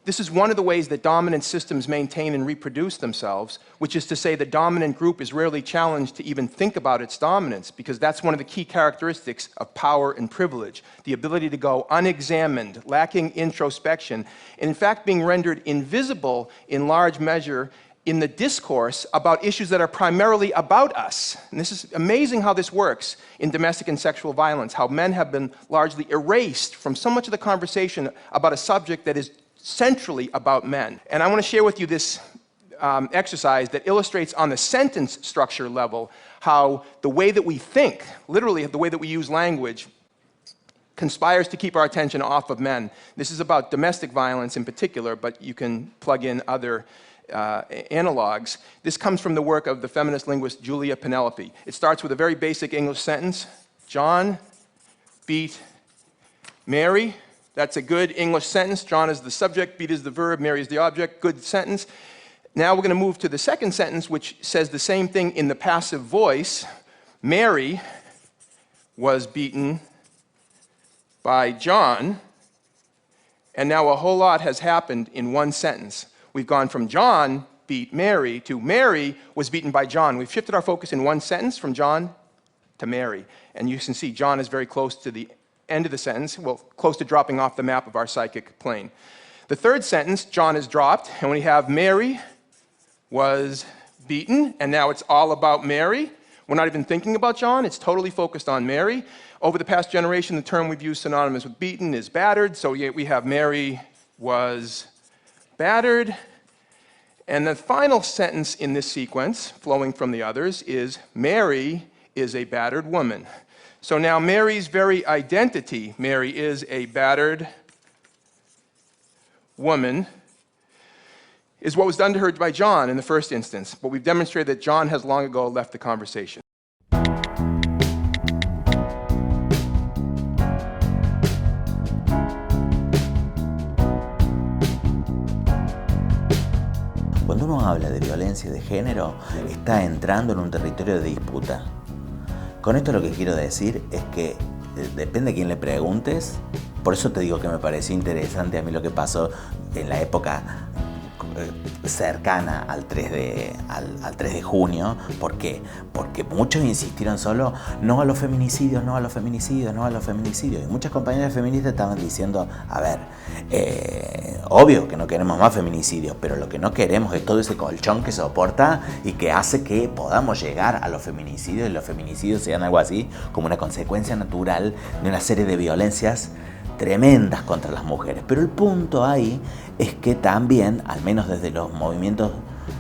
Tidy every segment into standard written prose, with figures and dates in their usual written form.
This is one of the ways that dominant systems maintain and reproduce themselves, which is to say the dominant group is rarely challenged to even think about its dominance, because that's one of the key characteristics of power and privilege, the ability to go unexamined, lacking introspection, and in fact being rendered invisible in large measure in the discourse about issues that are primarily about us. And this is amazing how this works in domestic and sexual violence, how men have been largely erased from so much of the conversation about a subject that is centrally about men. And I want to share with you this exercise that illustrates on the sentence structure level how the way that we think, literally the way that we use language, conspires to keep our attention off of men. This is about domestic violence in particular, but you can plug in other analogs. This comes from the work of the feminist linguist Julia Penelope. It starts with a very basic English sentence. John beat Mary. That's a good English sentence. John is the subject, beat is the verb, Mary is the object. Good sentence. Now we're going to move to the second sentence, which says the same thing in the passive voice. Mary was beaten by John. And now a whole lot has happened in one sentence. We've gone from John beat Mary to Mary was beaten by John. We've shifted our focus in one sentence from John to Mary. And you can see John is very close to the end of the sentence, well, close to dropping off the map of our psychic plane. The third sentence, John is dropped, and we have Mary was beaten, and now it's all about Mary. We're not even thinking about John, it's totally focused on Mary. Over the past generation, the term we've used synonymous with beaten is battered, so we have Mary was battered. And the final sentence in this sequence, flowing from the others, is Mary is a battered woman. So now Mary's very identity, Mary is a battered woman, is what was done to her by John in the first instance. But we've demonstrated that John has long ago left the conversation. Cuando uno habla de violencia de género, está entrando en un territorio de disputa. Con esto lo que quiero decir es que depende de quién le preguntes. Por eso te digo que me pareció interesante a mí lo que pasó en la época cercana al 3 de junio. ¿Por qué? Porque muchos insistieron solo no a los feminicidios, no a los feminicidios, no a los feminicidios. Y muchas compañeras feministas estaban diciendo, a ver, obvio que no queremos más feminicidios, pero lo que no queremos es todo ese colchón que soporta y que hace que podamos llegar a los feminicidios y los feminicidios sean algo así como una consecuencia natural de una serie de violencias tremendas contra las mujeres. Pero el punto ahí es que también, al menos desde los movimientos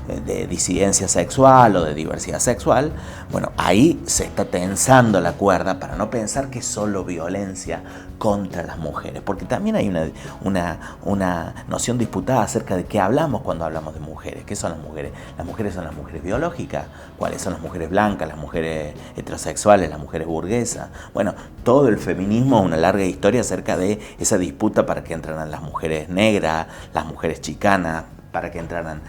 de disidencia sexual o de diversidad sexual, bueno, ahí se está tensando la cuerda para no pensar que es solo violencia contra las mujeres, porque también hay una noción disputada acerca de qué hablamos cuando hablamos de mujeres. ¿Qué son las mujeres? Las mujeres son las mujeres biológicas. ¿Cuáles son las mujeres blancas, las mujeres heterosexuales, las mujeres burguesas? Bueno, todo el feminismo es una larga historia acerca de esa disputa para que entraran las mujeres negras, las mujeres chicanas, para que entraran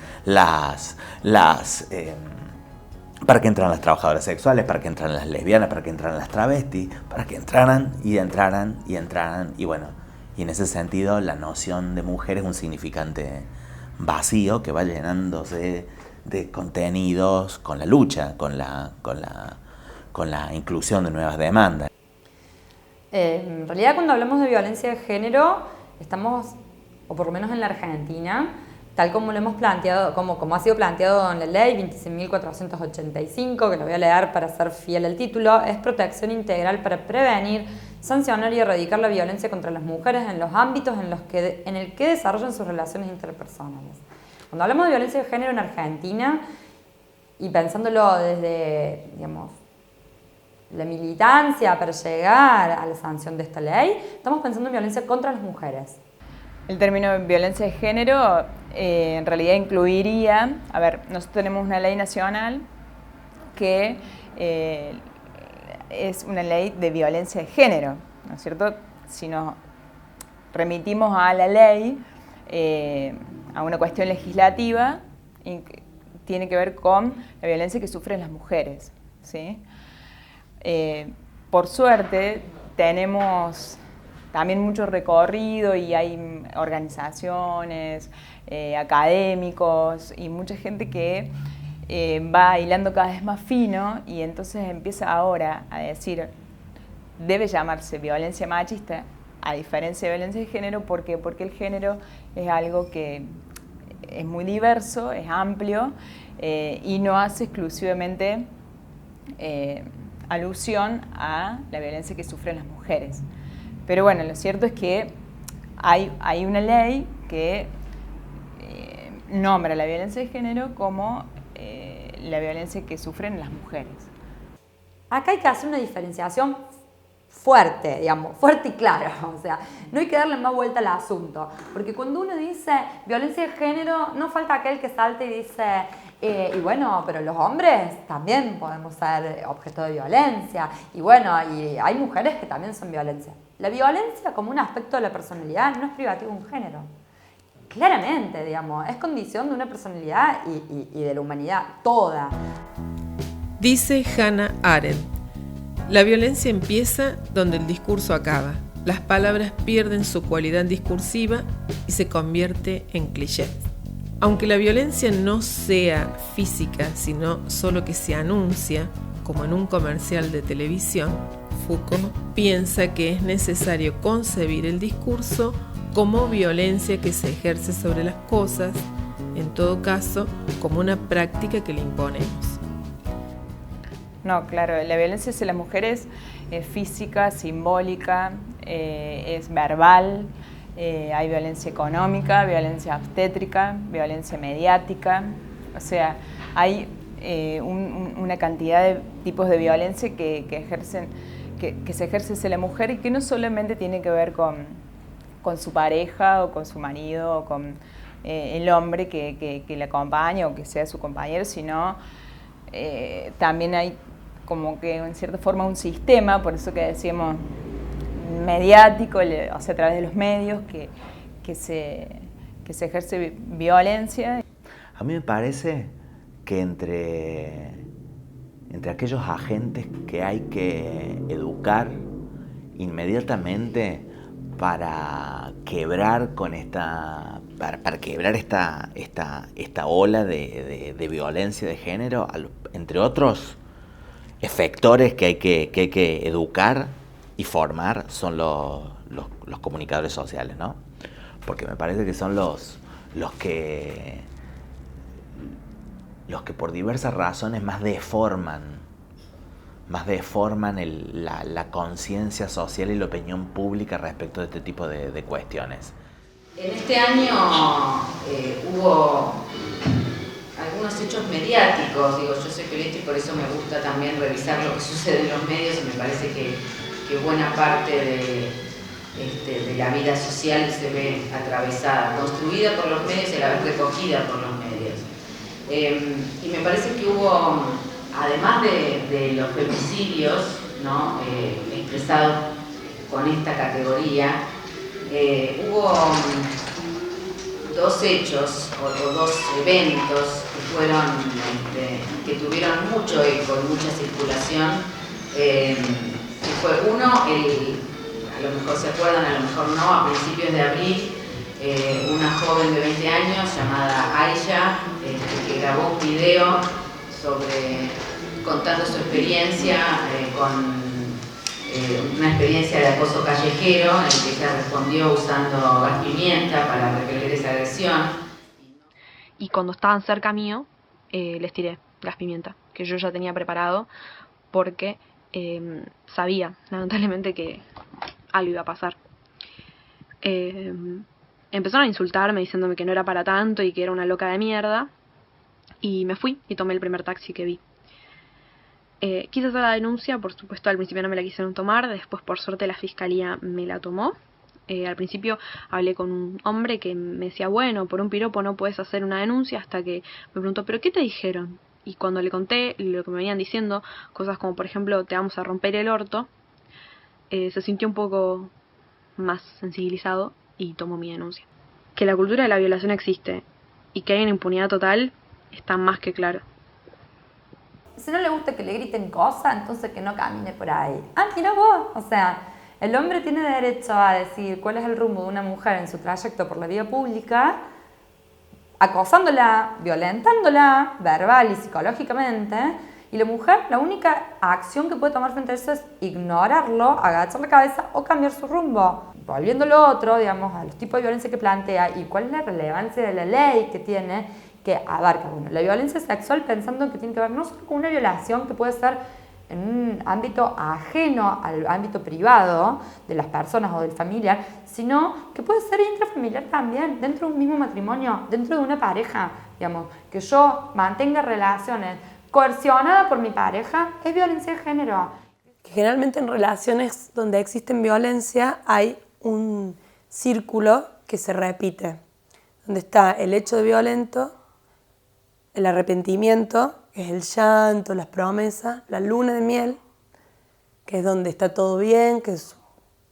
para que entraran las trabajadoras sexuales, para que entraran las lesbianas, para que entraran las travestis, para que entraran, y bueno, y en ese sentido la noción de mujer es un significante vacío que va llenándose de contenidos con la lucha, con la inclusión de nuevas demandas. En realidad, cuando hablamos de violencia de género, estamos, o por lo menos en la Argentina, tal como lo hemos planteado, como ha sido planteado en la ley 26.485, que lo voy a leer para ser fiel al título, es protección integral para prevenir, sancionar y erradicar la violencia contra las mujeres en los ámbitos en el que desarrollan sus relaciones interpersonales. Cuando hablamos de violencia de género en Argentina, y pensándolo desde, digamos, la militancia para llegar a la sanción de esta ley, estamos pensando en violencia contra las mujeres. El término violencia de género en realidad incluiría, a ver, nosotros tenemos una ley nacional que es una ley de violencia de género, ¿no es cierto? Si nos remitimos a la ley, a una cuestión legislativa, tiene que ver con la violencia que sufren las mujeres, ¿sí? Por suerte tenemos también mucho recorrido y hay organizaciones, académicos y mucha gente que va hilando cada vez más fino y entonces empieza ahora a decir, debe llamarse violencia machista, a diferencia de violencia de género. ¿Por qué? Porque el género es algo que es muy diverso, es amplio y no hace exclusivamente alusión a la violencia que sufren las mujeres. Pero bueno, lo cierto es que hay una ley que nombra la violencia de género como la violencia que sufren las mujeres. Acá hay que hacer una diferenciación fuerte, digamos, fuerte y clara. O sea, no hay que darle más vuelta al asunto. Porque cuando uno dice violencia de género, no falta aquel que salte y dice, y bueno, pero los hombres también podemos ser objeto de violencia. Y bueno, y hay mujeres que también son violencia. La violencia como un aspecto de la personalidad no es privativo de un género. Claramente, digamos, es condición de una personalidad y de la humanidad toda. Dice Hannah Arendt, la violencia empieza donde el discurso acaba. Las palabras pierden su cualidad discursiva y se convierte en cliché. Aunque la violencia no sea física, sino solo que se anuncia, como en un comercial de televisión, Foucault piensa que es necesario concebir el discurso como violencia que se ejerce sobre las cosas, en todo caso, como una práctica que le imponemos. No, claro, la violencia hacia las mujeres es física, simbólica, es verbal, hay violencia económica, violencia obstétrica, violencia mediática, o sea, hay una cantidad de tipos de violencia que se ejerce hacia la mujer y que no solamente tiene que ver con su pareja o con su marido o con el hombre que le acompaña o que sea su compañero, sino también hay como que en cierta forma un sistema, por eso que decíamos mediático, o sea, a través de los medios, que se ejerce violencia. A mí me parece que entre aquellos agentes que hay que educar inmediatamente para quebrar con para quebrar esta ola de violencia de género, entre otros efectores que hay que educar y formar, son los comunicadores sociales, ¿no? Porque me parece que son los que por diversas razones más deforman la conciencia social y la opinión pública respecto de este tipo de cuestiones. En este año hubo algunos hechos mediáticos, digo, yo soy periodista y por eso me gusta también revisar lo que sucede en los medios y me parece que buena parte de la vida social se ve atravesada, construida por los medios y a la vez recogida por los medios. Y me parece que hubo, además de los femicidios, ¿no? Expresados con esta categoría, hubo dos hechos o dos eventos que tuvieron mucho eco, mucha circulación. Fue uno, a lo mejor se acuerdan, a lo mejor no, a principios de abril, una joven de 20 años llamada Aisha, que grabó un video contando su experiencia con una experiencia de acoso callejero en el que ella respondió usando gas pimienta para repeler esa agresión. Y cuando estaban cerca mío, les tiré gas pimienta, que yo ya tenía preparado porque sabía, lamentablemente, que algo iba a pasar. Empezaron a insultarme diciéndome que no era para tanto y que era una loca de mierda. Y me fui y tomé el primer taxi que vi. Quise hacer la denuncia, por supuesto al principio no me la quisieron tomar, después por suerte la fiscalía me la tomó. Al principio hablé con un hombre que me decía, bueno, por un piropo no puedes hacer una denuncia, hasta que me preguntó, ¿pero qué te dijeron? Y cuando le conté lo que me venían diciendo, cosas como por ejemplo, te vamos a romper el orto, se sintió un poco más sensibilizado y tomó mi denuncia. Que la cultura de la violación existe y que hay una impunidad total está más que claro. Si no le gusta que le griten cosas, entonces que no camine por ahí. Ah, mira vos. O sea, El hombre tiene derecho a decidir cuál es el rumbo de una mujer en su trayecto por la vía pública, acosándola, violentándola, verbal y psicológicamente, y la mujer, la única acción que puede tomar frente a eso es ignorarlo, agachar la cabeza o cambiar su rumbo. Volviendo a lo otro, digamos, al tipo de violencia que plantea y cuál es la relevancia de la ley que tiene, que abarca, bueno, la violencia sexual pensando que tiene que ver no solo con una violación que puede ser en un ámbito ajeno al ámbito privado de las personas o del familiar, sino que puede ser intrafamiliar también, dentro de un mismo matrimonio, dentro de una pareja, digamos, que yo mantenga relaciones coercionada por mi pareja, es violencia de género. Generalmente en relaciones donde existen violencia hay un círculo que se repite, donde está el hecho de violento, el arrepentimiento, que es el llanto, las promesas, la luna de miel, que es donde está todo bien, que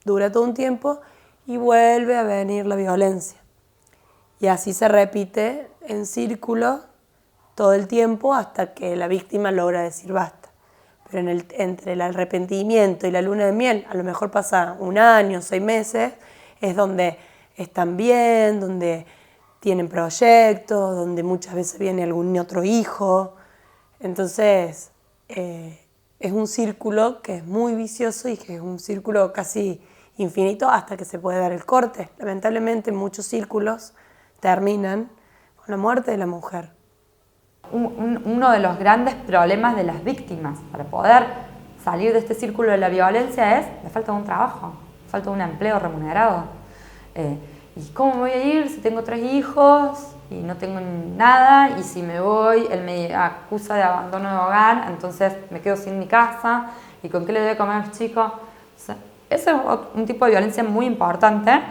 dura todo un tiempo, y vuelve a venir la violencia. Y así se repite en círculo todo el tiempo hasta que la víctima logra decir basta. Pero entre el arrepentimiento y la luna de miel, a lo mejor pasa 1 año, 6 meses, es donde están bien, donde tienen proyectos, donde muchas veces viene algún otro hijo. Entonces, es un círculo que es muy vicioso y que es un círculo casi infinito hasta que se puede dar el corte. Lamentablemente, muchos círculos terminan con la muerte de la mujer. Uno de los grandes problemas de las víctimas para poder salir de este círculo de la violencia es la falta de un trabajo, la falta de un empleo remunerado. ¿Y cómo me voy a ir si tengo 3 hijos y no tengo nada? Y si me voy, él me acusa de abandono de hogar, entonces me quedo sin mi casa. ¿Y con qué le doy de comer a los chicos? O sea, ese es un tipo de violencia muy importante.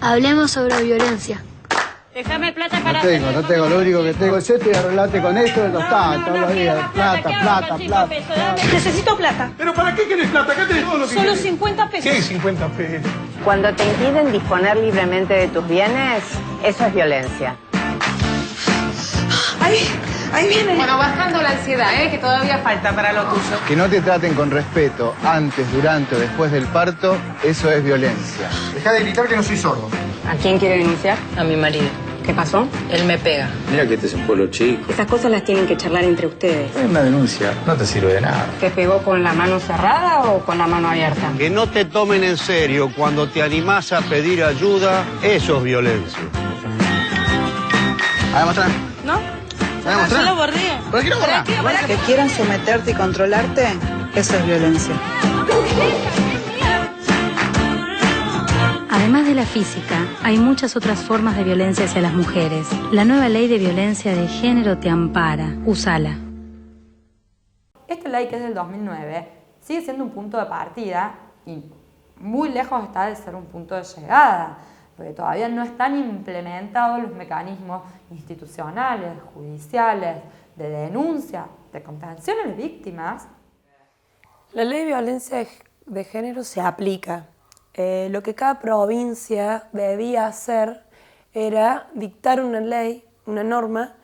Hablemos sobre violencia. Déjame plata para... No tengo, lo único que tengo es esto y arreglate con esto, todos los días. Plata. Necesito plata. ¿Pero para qué querés plata? Acá tenés todo lo que Solo querés. 50 pesos. ¿Qué 50 pesos? Cuando te impiden disponer libremente de tus bienes, eso es violencia. Ahí viene. Bueno, bajando la ansiedad, que todavía falta para lo tuyo. Que no te traten con respeto antes, durante o después del parto, eso es violencia. Deja de gritar que no soy sordo. ¿A quién quiere denunciar? A mi marido. ¿Qué pasó? Él me pega. Mira que este es un pueblo chico. Esas cosas las tienen que charlar entre ustedes. Es una denuncia, no te sirve de nada. ¿Te pegó con la mano cerrada o con la mano abierta? Que no te tomen en serio cuando te animás a pedir ayuda, eso es violencia. A ver, mostrar. ¿No? Yo lo bordé. ¿Pero qué no borrar? Que quieran someterte y controlarte, eso es violencia. Además de la física, hay muchas otras formas de violencia hacia las mujeres. La nueva ley de violencia de género te ampara. Úsala. Esta ley, que es del 2009, sigue siendo un punto de partida y muy lejos está de ser un punto de llegada, porque todavía no están implementados los mecanismos institucionales, judiciales, de denuncia, de contención a las víctimas. La ley de violencia de género se aplica. Lo que cada provincia debía hacer era dictar una ley, una norma,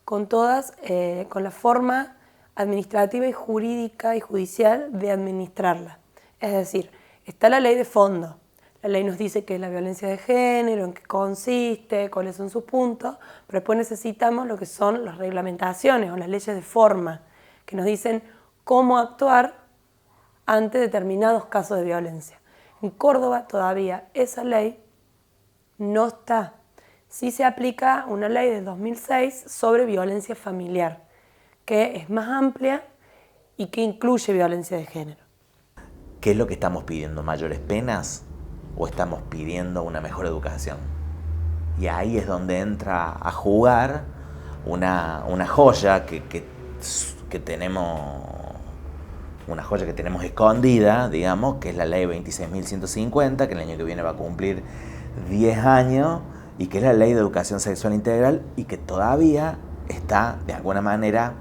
con la forma administrativa y jurídica y judicial de administrarla. Es decir, está la ley de fondo. La ley nos dice qué es la violencia de género, en qué consiste, cuáles son sus puntos, pero después necesitamos lo que son las reglamentaciones o las leyes de forma, que nos dicen cómo actuar ante determinados casos de violencia. En Córdoba todavía esa ley no está. Sí se aplica una ley de 2006 sobre violencia familiar, que es más amplia y que incluye violencia de género. ¿Qué es lo que estamos pidiendo? ¿Mayores penas o estamos pidiendo una mejor educación? Y ahí es donde entra a jugar una joya que tenemos... Una joya que tenemos escondida, digamos, que es la ley 26.150, que el año que viene va a cumplir 10 años, y que es la ley de educación sexual integral, y que todavía está, de alguna manera,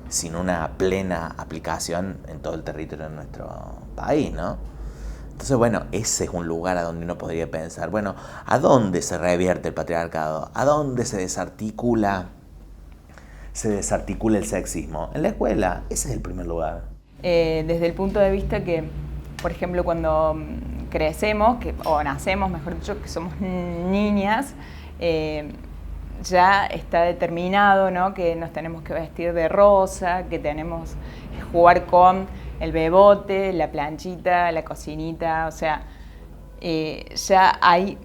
sin una plena aplicación en todo el territorio de nuestro país, ¿no? Entonces, bueno, ese es un lugar a donde uno podría pensar, bueno, ¿a dónde se revierte el patriarcado? ¿A dónde se desarticula se desarticula el sexismo? En la escuela, ese es el primer lugar. Desde el punto de vista que, por ejemplo, cuando crecemos, o nacemos, mejor dicho, que somos niñas, ya está determinado, ¿no?, que nos tenemos que vestir de rosa, que tenemos que jugar con el bebote, la planchita, la cocinita, o sea, ya hay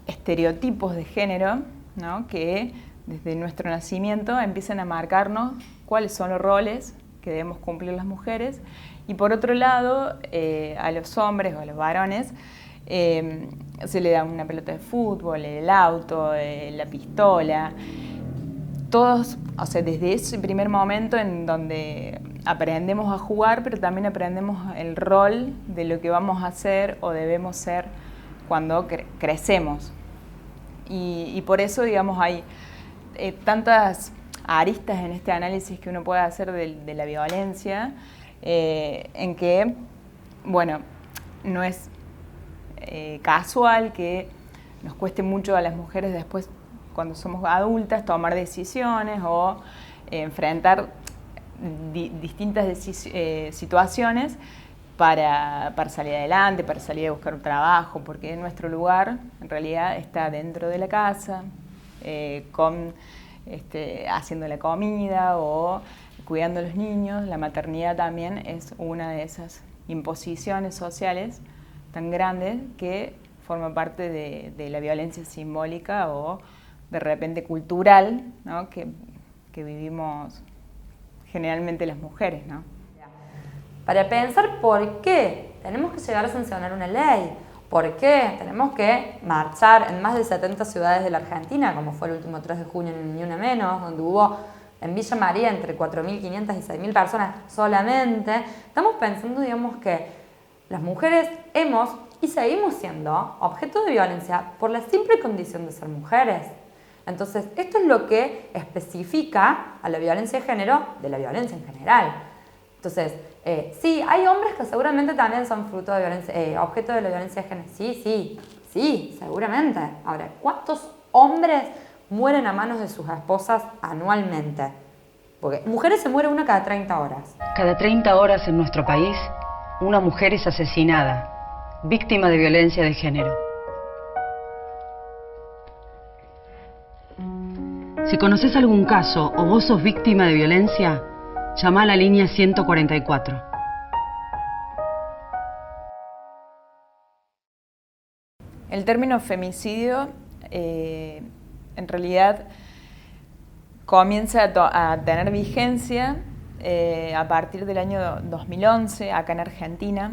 estereotipos de género, ¿no?, que desde nuestro nacimiento empiezan a marcarnos cuáles son los roles que debemos cumplir las mujeres, y por otro lado, a los hombres o a los varones se le da una pelota de fútbol, el auto, la pistola, todos, o sea, desde ese primer momento en donde aprendemos a jugar, pero también aprendemos el rol de lo que vamos a hacer o debemos ser cuando crecemos. Y por eso, digamos, hay tantas aristas en este análisis que uno puede hacer de la violencia, en que, bueno, no es casual que nos cueste mucho a las mujeres después, cuando somos adultas, tomar decisiones o enfrentar distintas situaciones para salir adelante, para salir a buscar un trabajo, porque nuestro lugar en realidad está dentro de la casa, haciendo la comida o cuidando a los niños. La maternidad también es una de esas imposiciones sociales tan grandes que forma parte de la violencia simbólica o de repente cultural, ¿no?, que vivimos generalmente las mujeres, ¿no? Para pensar por qué tenemos que llegar a sancionar una ley, por qué tenemos que marchar en más de 70 ciudades de la Argentina, como fue el último 3 de junio en Ni Una Menos, donde hubo en Villa María entre 4.500 y 6.000 personas solamente. Estamos pensando, digamos, que las mujeres hemos y seguimos siendo objeto de violencia por la simple condición de ser mujeres. Entonces, esto es lo que especifica a la violencia de género de la violencia en general. Entonces, sí, hay hombres que seguramente también son fruto de violencia, objeto de la violencia de género. Sí, seguramente. Ahora, ¿cuántos hombres mueren a manos de sus esposas anualmente? Porque mujeres se mueren una cada 30 horas. Cada 30 horas en nuestro país, una mujer es asesinada, víctima de violencia de género. Si conoces algún caso o vos sos víctima de violencia, llama a la línea 144. El término femicidio en realidad comienza a tener vigencia a partir del año 2011 acá en Argentina,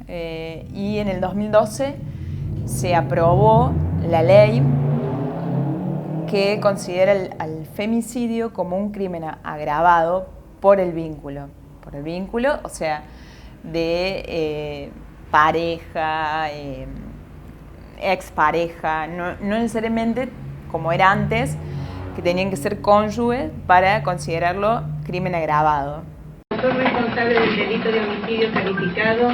y en el 2012 se aprobó la ley que considera al femicidio como un crimen agravado por el vínculo, o sea, de pareja, expareja, no necesariamente como era antes, que tenían que ser cónyuges para considerarlo crimen agravado. Autor responsable del delito de homicidio calificado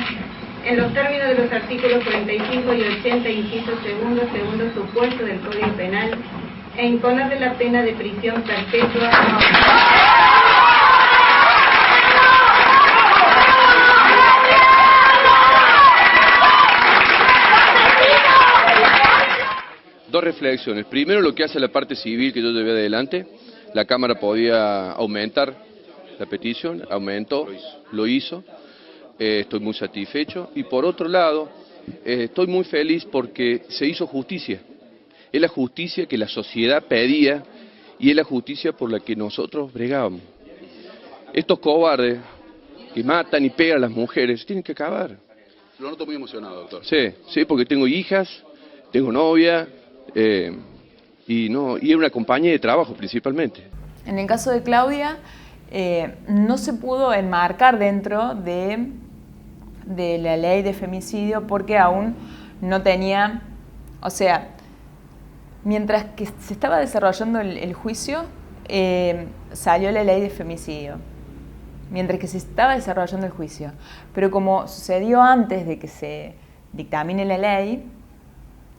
en los términos de los artículos 45 y 80, inciso segundo supuesto del Código Penal, e imponerle la pena de prisión perpetua. Dos reflexiones. Primero, lo que hace la parte civil que yo llevé adelante. La Cámara podía aumentar la petición, aumentó, lo hizo. Estoy muy satisfecho. Y por otro lado, estoy muy feliz porque se hizo justicia. Es la justicia que la sociedad pedía y es la justicia por la que nosotros bregábamos. Estos cobardes que matan y pegan a las mujeres tienen que acabar. Lo noto muy emocionado, doctor. Sí, porque tengo hijas, tengo novia, y es una compañía de trabajo principalmente. En el caso de Claudia, no se pudo enmarcar dentro de la ley de femicidio porque aún no tenía, o sea, mientras que se estaba desarrollando el juicio, salió la ley de femicidio, mientras que se estaba desarrollando el juicio. Pero como sucedió antes de que se dictamine la ley,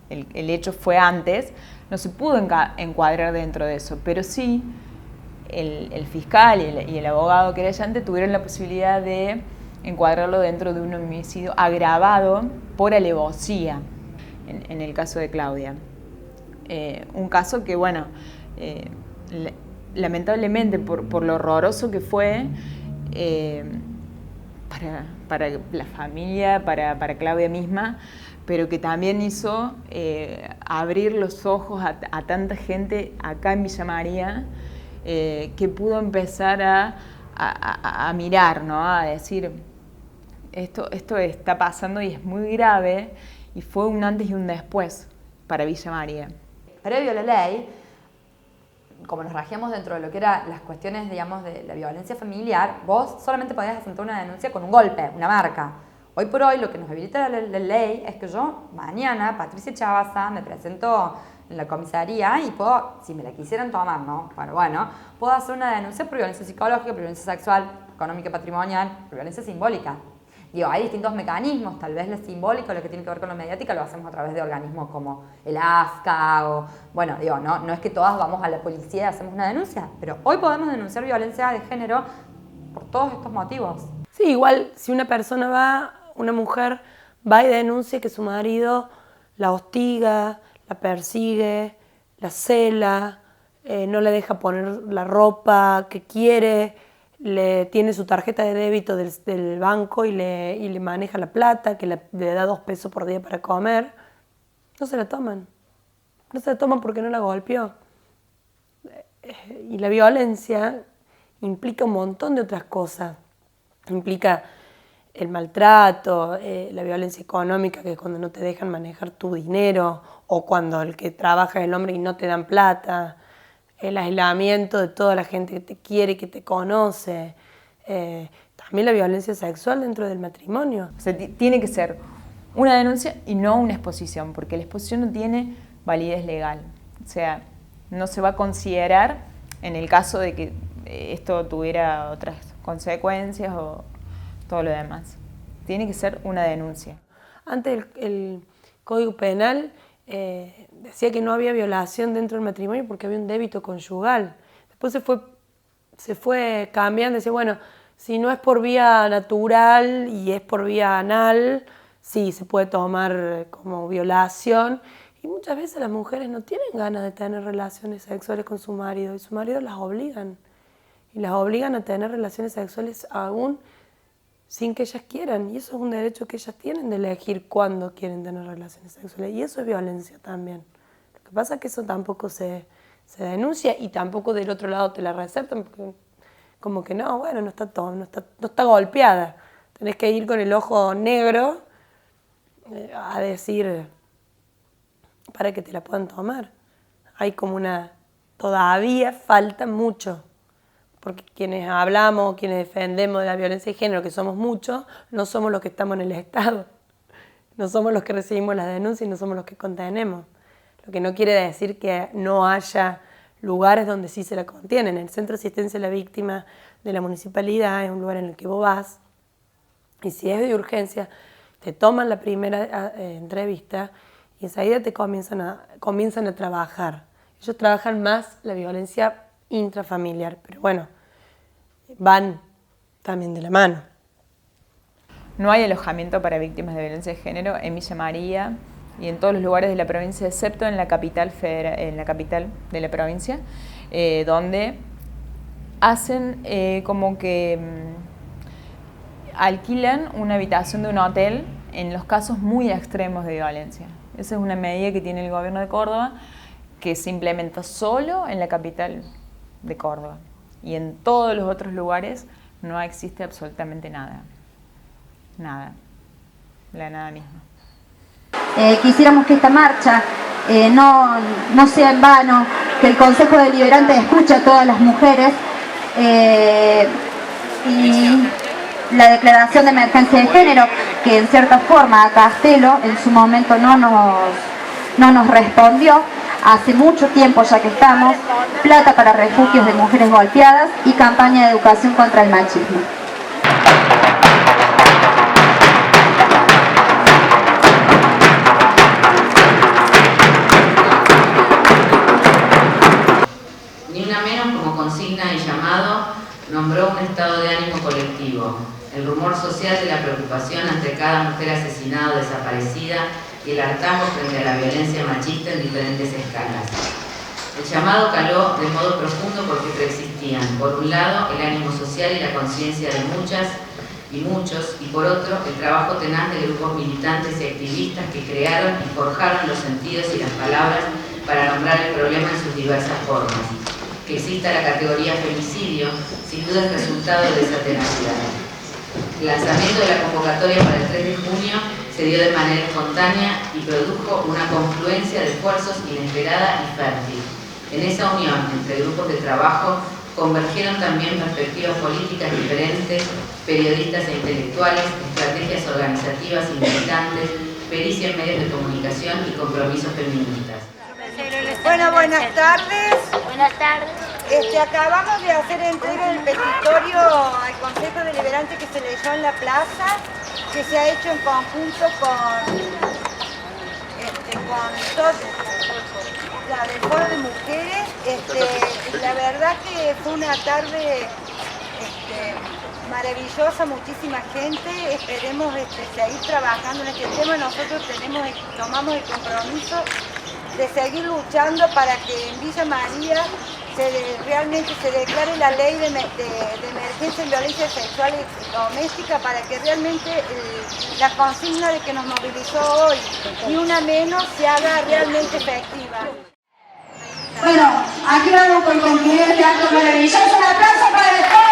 el hecho fue antes, no se pudo encuadrar dentro de eso, pero sí el fiscal y el abogado querellante tuvieron la posibilidad de encuadrarlo dentro de un homicidio agravado por alevosía, en el caso de Claudia. Un caso que, bueno, lamentablemente por lo horroroso que fue para la familia, para Claudia misma, pero que también hizo abrir los ojos a tanta gente acá en Villa María, que pudo empezar a mirar, ¿no? A decir, esto está pasando y es muy grave, y fue un antes y un después para Villa María. Previo a la ley, como nos regíamos dentro de lo que eran las cuestiones, digamos, de la violencia familiar, vos solamente podías afrontar una denuncia con un golpe, una marca. Hoy por hoy lo que nos habilita la ley es que yo mañana, Patricia Chavasa, me presento en la comisaría y puedo, si me la quisieran tomar, ¿no? Bueno, puedo hacer una denuncia por violencia psicológica, por violencia sexual, económica, patrimonial, por violencia simbólica. Digo, hay distintos mecanismos, tal vez la simbólica, lo que tiene que ver con la mediática, lo hacemos a través de organismos como el AFCA o, bueno, digo, no es que todas vamos a la policía y hacemos una denuncia, pero hoy podemos denunciar violencia de género por todos estos motivos. Sí, igual si una mujer va y denuncia que su marido la hostiga, la persigue, la cela, no le deja poner la ropa que quiere, le tiene su tarjeta de débito del banco y le maneja la plata, que le da 2 pesos por día para comer, no se la toman. No se la toman porque no la golpeó. Y la violencia implica un montón de otras cosas. Implica el maltrato, la violencia económica, que es cuando no te dejan manejar tu dinero, o cuando el que trabaja es el hombre y no te dan plata, el aislamiento de toda la gente que te quiere, que te conoce, también la violencia sexual dentro del matrimonio. O sea, tiene que ser una denuncia y no una exposición, porque la exposición no tiene validez legal. O sea, no se va a considerar en el caso de que esto tuviera otras consecuencias o todo lo demás. Tiene que ser una denuncia. Antes el Código Penal decía que no había violación dentro del matrimonio porque había un débito conyugal. Después se fue cambiando, decía, bueno, si no es por vía natural y es por vía anal, sí, se puede tomar como violación. Y muchas veces las mujeres no tienen ganas de tener relaciones sexuales con su marido, y su marido las obligan. Y las obligan a tener relaciones sexuales aún sin que ellas quieran, y eso es un derecho que ellas tienen de elegir cuándo quieren tener relaciones sexuales, y eso es violencia también. Lo que pasa es que eso tampoco se denuncia, y tampoco del otro lado te la receptan, porque como que no, bueno, no está golpeada. Tenés que ir con el ojo negro a decir para que te la puedan tomar. Hay como todavía falta mucho. Porque quienes hablamos, quienes defendemos de la violencia de género, que somos muchos, no somos los que estamos en el Estado. No somos los que recibimos las denuncias y no somos los que contenemos. Lo que no quiere decir que no haya lugares donde sí se la contienen. El Centro de Asistencia a la Víctima de la Municipalidad es un lugar en el que vos vas y si es de urgencia, te toman la primera entrevista y enseguida te comienzan a trabajar. Ellos trabajan más la violencia intrafamiliar, pero bueno, van también de la mano. No hay alojamiento para víctimas de violencia de género en Villa María y en todos los lugares de la provincia, excepto en la capital de la provincia, donde hacen como que alquilan una habitación de un hotel en los casos muy extremos de violencia. Esa es una medida que tiene el gobierno de Córdoba, que se implementa solo en la capital de Córdoba. Y en todos los otros lugares no existe absolutamente nada. Nada. La nada misma. Quisiéramos que esta marcha no sea en vano, que el Consejo Deliberante escuche a todas las mujeres y la declaración de emergencia de género, que en cierta forma a Castelo en su momento no nos respondió. Hace mucho tiempo ya que estamos, plata para refugios de mujeres golpeadas y campaña de educación contra el machismo. Ni una menos como consigna y llamada social de la preocupación ante cada mujer asesinada o desaparecida y el hartazgo frente a la violencia machista en diferentes escalas. El llamado caló de modo profundo porque preexistían, por un lado, el ánimo social y la conciencia de muchas y muchos, y por otro, el trabajo tenaz de grupos militantes y activistas que crearon y forjaron los sentidos y las palabras para nombrar el problema en sus diversas formas. Que exista la categoría femicidio, sin duda es resultado de esa tenacidad. El lanzamiento de la convocatoria para el 3 de junio se dio de manera espontánea y produjo una confluencia de esfuerzos inesperada y fértil. En esa unión entre grupos de trabajo convergieron también perspectivas políticas diferentes, periodistas e intelectuales, estrategias organizativas y militantes, pericia en medios de comunicación y compromisos feministas. Bueno, buenas tardes. Buenas tardes. Acabamos de hacer entrega del petitorio al Consejo Deliberante que se leyó en la plaza, que se ha hecho en conjunto con todo del Foro de Mujeres. La verdad que fue una tarde maravillosa, muchísima gente. Esperemos seguir trabajando en este tema. Nosotros tomamos el compromiso de seguir luchando para que en Villa María realmente se declare la ley de emergencia en violencia sexual y doméstica, para que realmente la consigna de que nos movilizó hoy, ni una menos, se haga realmente efectiva. Bueno, aquí vamos con concluir este acto maravilloso. Un aplauso para el foro.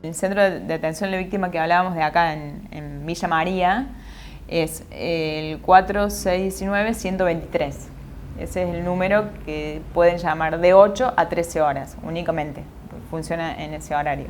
El centro de atención a la víctima que hablábamos de acá en Villa María es el 4619-123. Ese es el número que pueden llamar de 8 a 13 horas únicamente. Funciona en ese horario.